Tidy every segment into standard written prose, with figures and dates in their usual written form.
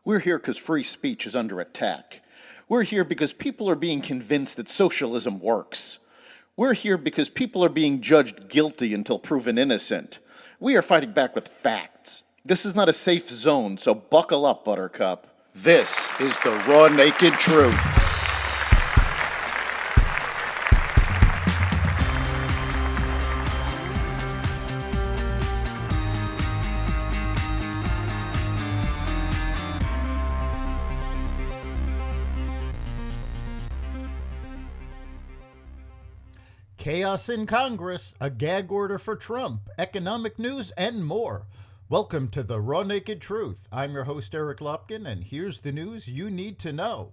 We're here because free speech is under attack. We're here because people are being convinced that socialism works. We're here because people are being judged guilty until proven innocent. We are fighting back with facts. This is not a safe zone, so buckle up, Buttercup. This is the raw, naked truth. Chaos in Congress, a gag order for Trump, economic news, and more. Welcome to the Raw Naked Truth. I'm your host, Eric Lopkin, and here's the news you need to know.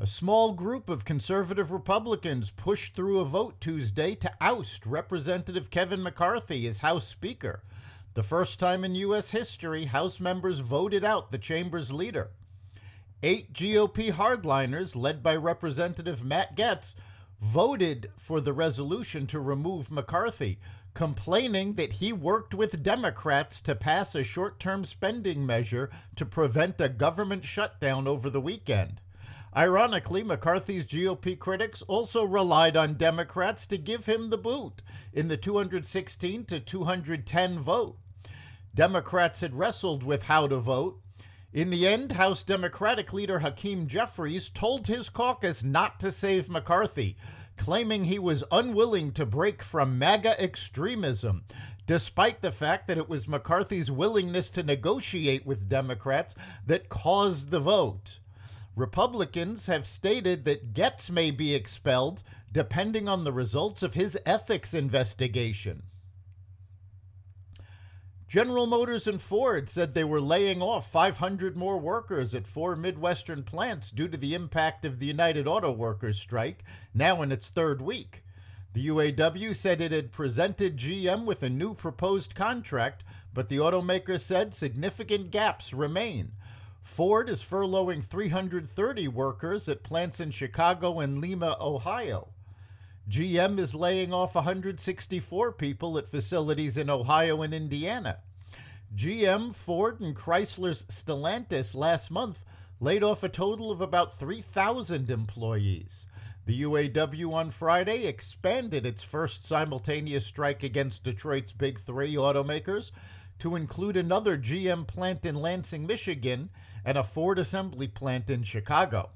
A small group of conservative Republicans pushed through a vote Tuesday to oust Representative Kevin McCarthy as House Speaker. The first time in U.S. history, House members voted out the chamber's leader. 8 GOP hardliners, led by Representative Matt Gaetz, voted for the resolution to remove McCarthy, complaining that he worked with Democrats to pass a short-term spending measure to prevent a government shutdown over the weekend. Ironically, McCarthy's GOP critics also relied on Democrats to give him the boot in the 216 to 210 vote. Democrats had wrestled with how to vote. In the end, House Democratic leader Hakeem Jeffries told his caucus not to save McCarthy, claiming he was unwilling to break from MAGA extremism, despite the fact that it was McCarthy's willingness to negotiate with Democrats that caused the vote. Republicans have stated that Gaetz may be expelled depending on the results of his ethics investigation. General Motors and Ford said they were laying off 500 more workers at 4 Midwestern plants due to the impact of the United Auto Workers strike, now in its third week. The UAW said it had presented GM with a new proposed contract, but the automaker said significant gaps remain. Ford is furloughing 330 workers at plants in Chicago and Lima, Ohio. GM is laying off 164 people at facilities in Ohio and Indiana. GM, Ford, and Chrysler's Stellantis last month laid off a total of about 3,000 employees. The UAW on Friday expanded its first simultaneous strike against Detroit's Big Three automakers to include another GM plant in Lansing, Michigan, and a Ford assembly plant in Chicago.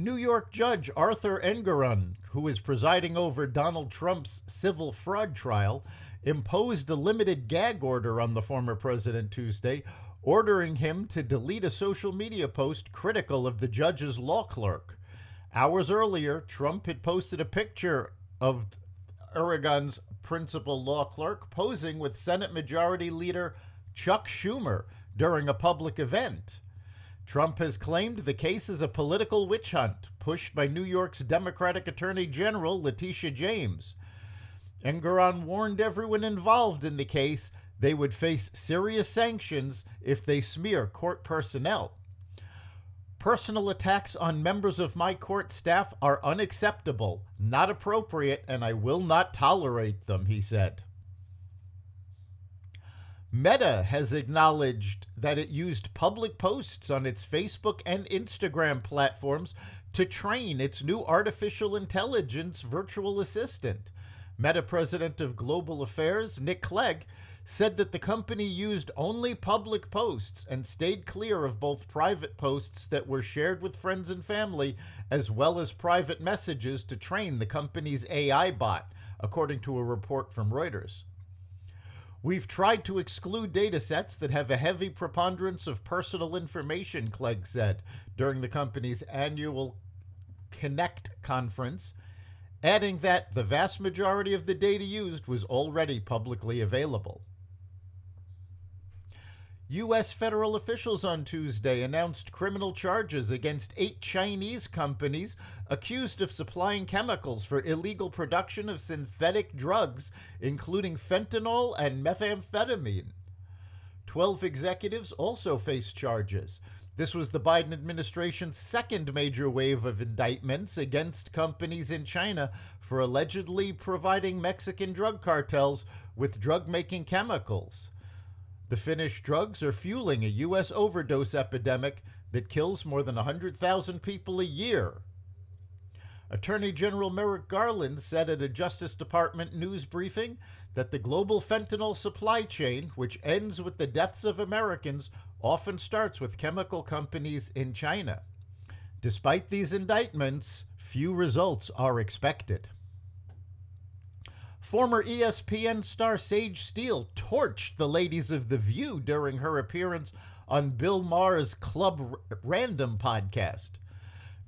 New York Judge Arthur Engoron, who is presiding over Donald Trump's civil fraud trial, imposed a limited gag order on the former president Tuesday, ordering him to delete a social media post critical of the judge's law clerk. Hours earlier, Trump had posted a picture of Oregon's principal law clerk posing with Senate Majority Leader Chuck Schumer during a public event. Trump has claimed the case is a political witch hunt pushed by New York's Democratic Attorney General Letitia James. Engoron warned everyone involved in the case they would face serious sanctions if they smear court personnel. Personal attacks on members of my court staff are unacceptable, not appropriate, and I will not tolerate them, he said. Meta has acknowledged that it used public posts on its Facebook and Instagram platforms to train its new artificial intelligence virtual assistant. Meta President of Global Affairs, Nick Clegg, said that the company used only public posts and stayed clear of both private posts that were shared with friends and family, as well as private messages to train the company's AI bot, according to a report from Reuters. We've tried to exclude data sets that have a heavy preponderance of personal information, Clegg said during the company's annual Connect conference, adding that the vast majority of the data used was already publicly available. U.S. federal officials on Tuesday announced criminal charges against 8 Chinese companies accused of supplying chemicals for illegal production of synthetic drugs, including fentanyl and methamphetamine. 12 executives also face charges. This was the Biden administration's second major wave of indictments against companies in China for allegedly providing Mexican drug cartels with drug-making chemicals. The Finnish drugs are fueling a U.S. overdose epidemic that kills more than 100,000 people a year. Attorney General Merrick Garland said at a Justice Department news briefing that the global fentanyl supply chain, which ends with the deaths of Americans, often starts with chemical companies in China. Despite these indictments, few results are expected. Former ESPN star Sage Steele torched the ladies of The View during her appearance on Bill Maher's Club Random podcast.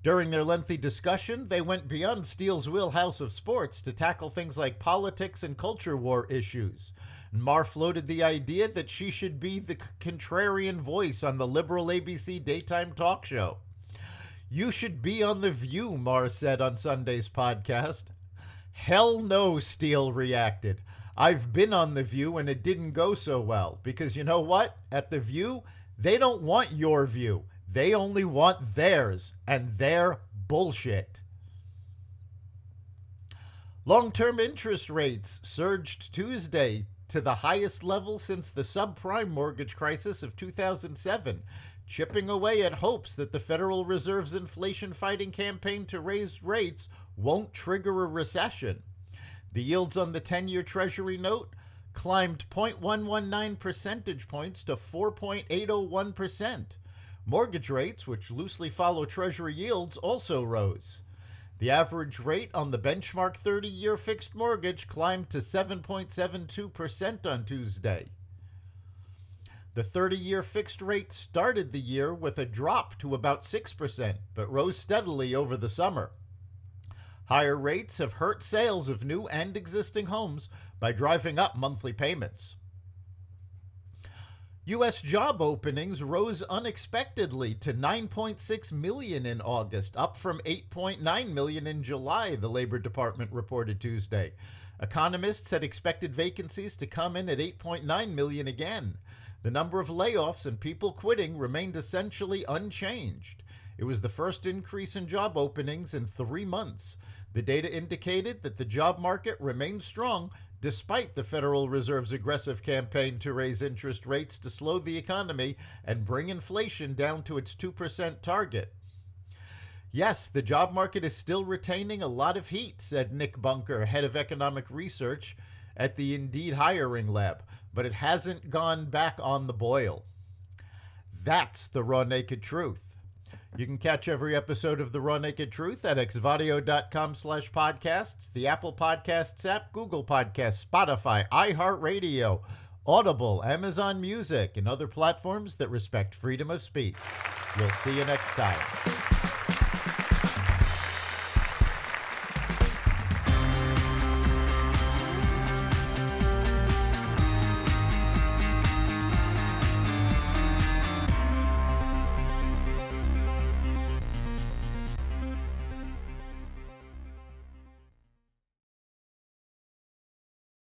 During their lengthy discussion, they went beyond Steele's wheelhouse of sports to tackle things like politics and culture war issues. Maher floated the idea that she should be the contrarian voice on the liberal ABC daytime talk show. "You should be on The View," Maher said on Sunday's podcast. "Hell no," Steele reacted. "I've been on The View and it didn't go so well, because you know what? At The View, they don't want your view. They only want theirs, and they're bullshit." Long-term interest rates surged Tuesday to the highest level since the subprime mortgage crisis of 2007, chipping away at hopes that the Federal Reserve's inflation-fighting campaign to raise rates won't trigger a recession. The yields on the 10-year Treasury note climbed 0.119 percentage points to 4.801%. Mortgage rates, which loosely follow Treasury yields, also rose. The average rate on the benchmark 30-year fixed mortgage climbed to 7.72% on Tuesday. The 30-year fixed rate started the year with a drop to about 6%, but rose steadily over the summer. Higher rates have hurt sales of new and existing homes by driving up monthly payments. U.S. job openings rose unexpectedly to 9.6 million in August, up from 8.9 million in July, the Labor Department reported Tuesday. Economists had expected vacancies to come in at 8.9 million again. The number of layoffs and people quitting remained essentially unchanged. It was the first increase in job openings in 3 months. The data indicated that the job market remained strong despite the Federal Reserve's aggressive campaign to raise interest rates to slow the economy and bring inflation down to its 2% target. "Yes, the job market is still retaining a lot of heat," said Nick Bunker, head of economic research at the Indeed Hiring Lab, "but it hasn't gone back on the boil." That's the raw naked truth. You can catch every episode of The Raw Naked Truth at xvadio.com/podcasts, the Apple Podcasts app, Google Podcasts, Spotify, iHeartRadio, Audible, Amazon Music, and other platforms that respect freedom of speech. We'll see you next time.